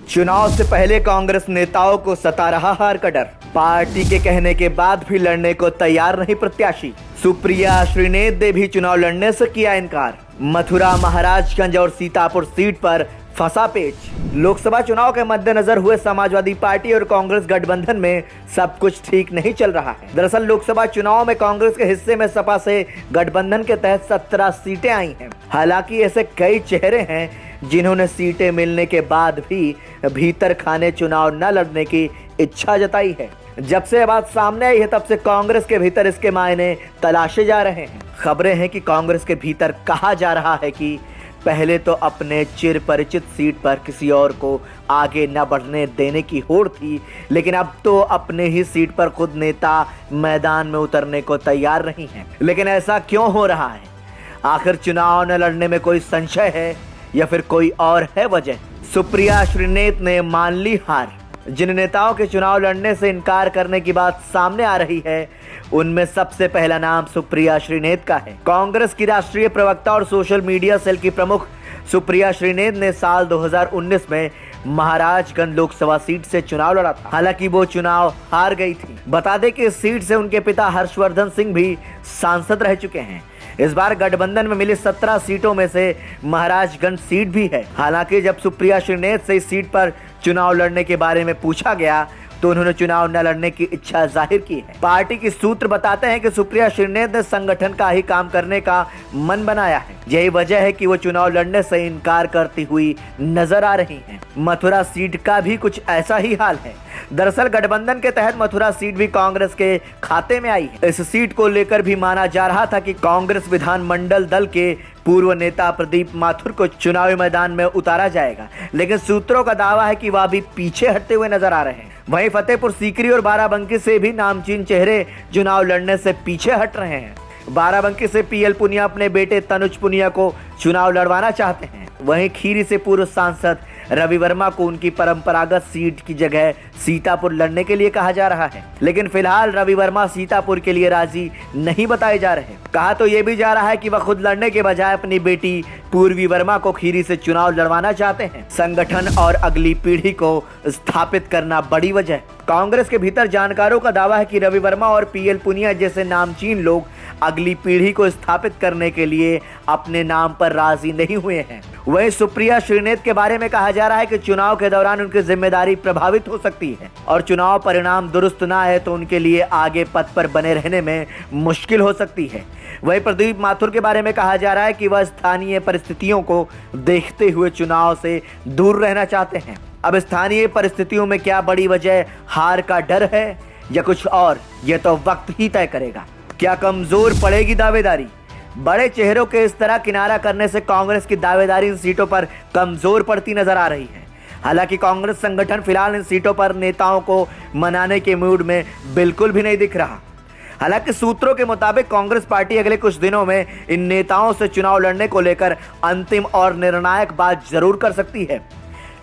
चुनाव से पहले कांग्रेस नेताओं को सता रहा हार का डर। पार्टी के कहने के बाद भी लड़ने को तैयार नहीं प्रत्याशी। सुप्रिया श्रीनेत ने भी चुनाव लड़ने से किया इनकार। मथुरा, महाराजगंज और सीतापुर सीट पर फंसा पेच। लोकसभा चुनाव के मद्देनजर हुए समाजवादी पार्टी और कांग्रेस गठबंधन में सब कुछ ठीक नहीं चल रहा है। दरअसल लोकसभा चुनाव में कांग्रेस के हिस्से में सपा से गठबंधन के तहत 17 सीटें आई हैं। हालांकि ऐसे कई चेहरे हैं जिन्होंने सीटें मिलने के बाद भी भीतर खाने चुनाव न लड़ने की इच्छा जताई है। जब से बात सामने आई है तब से कांग्रेस के भीतर इसके मायने तलाशे जा रहे हैं। खबरें हैं कि कांग्रेस के भीतर कहा जा रहा है कि पहले तो अपने चिर परिचित सीट पर किसी और को आगे न बढ़ने देने की होड़ थी, लेकिन अब तो अपने ही सीट पर खुद नेता मैदान में उतरने को तैयार नहीं है। लेकिन ऐसा क्यों हो रहा है? आखिर चुनाव न लड़ने में कोई संशय है या फिर कोई और है वजह? सुप्रिया श्रीनेत ने मान ली हार। जिन नेताओं के चुनाव लड़ने से इनकार करने की बात सामने आ रही है उनमें सबसे पहला नाम सुप्रिया श्रीनेत का है। कांग्रेस की राष्ट्रीय प्रवक्ता और सोशल मीडिया सेल की प्रमुख सुप्रिया श्रीनेत ने साल 2019 में महाराजगंज लोकसभा सीट से चुनाव लड़ा था। हालांकि वो चुनाव हार गई थी। बता दें कि इस सीट से उनके पिता हर्षवर्धन सिंह भी सांसद रह चुके हैं। इस बार गठबंधन में मिली 17 सीटों में से महाराजगंज सीट भी है। हालांकि जब सुप्रिया श्रीनेत से इस सीट पर चुनाव लड़ने के बारे में पूछा गया तो उन्होंने चुनाव न लड़ने की इच्छा जाहिर की है। पार्टी के सूत्र बताते हैं कि सुप्रिया श्रीनेत ने संगठन का ही काम करने का मन बनाया है। यही वजह है कि वो चुनाव लड़ने से इनकार करती हुई नजर आ रही हैं। मथुरा सीट का भी कुछ ऐसा ही हाल है। दरअसल गठबंधन के तहत मथुरा सीट भी कांग्रेस के खाते में आई है। इस सीट को लेकर भी माना जा रहा था कि कांग्रेस विधानमंडल दल के पूर्व नेता प्रदीप माथुर को चुनावी मैदान में उतारा जाएगा, लेकिन सूत्रों का दावा है कि वह भी पीछे हटते हुए नजर आ रहे हैं। वहीं फतेहपुर सीकरी और बाराबंकी से भी नामचीन चेहरे चुनाव लड़ने से पीछे हट रहे हैं। बाराबंकी से पीएल पुनिया अपने बेटे तनुज पुनिया को चुनाव लड़वाना चाहते हैं। वहीं खीरी से पूर्व सांसद रवि वर्मा को उनकी परंपरागत सीट की जगह सीतापुर लड़ने के लिए कहा जा रहा है, लेकिन फिलहाल रवि वर्मा सीतापुर के लिए राजी नहीं बताए जा रहे। कहा तो ये भी जा रहा है कि वह खुद लड़ने के बजाय अपनी बेटी पूर्वी वर्मा को खीरी से चुनाव लड़वाना चाहते हैं। संगठन और अगली पीढ़ी को स्थापित करना बड़ी वजह। कांग्रेस के भीतर जानकारों का दावा है कि रवि वर्मा और पीएल पुनिया जैसे नामचीन लोग अगली पीढ़ी को स्थापित करने के लिए अपने नाम पर राजी नहीं हुए हैं। वहीं सुप्रिया श्रीनेत के बारे में कहा जा रहा है कि चुनाव के दौरान उनकी जिम्मेदारी प्रभावित हो सकती है और चुनाव परिणाम दुरुस्त ना है तो उनके लिए आगे पद पर बने रहने में मुश्किल हो सकती है। वहीं प्रदीप माथुर के बारे में कहा जा रहा है कि वह स्थानीय परिस्थितियों को देखते हुए चुनाव से दूर रहना चाहते हैं। अब स्थानीय परिस्थितियों में क्या बड़ी वजह हार का डर है या कुछ और, यह तो वक्त ही तय करेगा। क्या कमजोर पड़ेगी दावेदारी? बड़े चेहरों के इस तरह किनारा करने से कांग्रेस की दावेदारी इन सीटों पर कमजोर पड़ती नजर आ रही है। हालांकि कांग्रेस संगठन फिलहाल इन सीटों पर नेताओं को मनाने के मूड में बिल्कुल भी नहीं दिख रहा। हालांकि सूत्रों के मुताबिक कांग्रेस पार्टी अगले कुछ दिनों में इन नेताओं से चुनाव लड़ने को लेकर अंतिम और निर्णायक बात जरूर कर सकती है।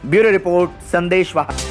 ब्यूरो रिपोर्ट, संदेश वाहक।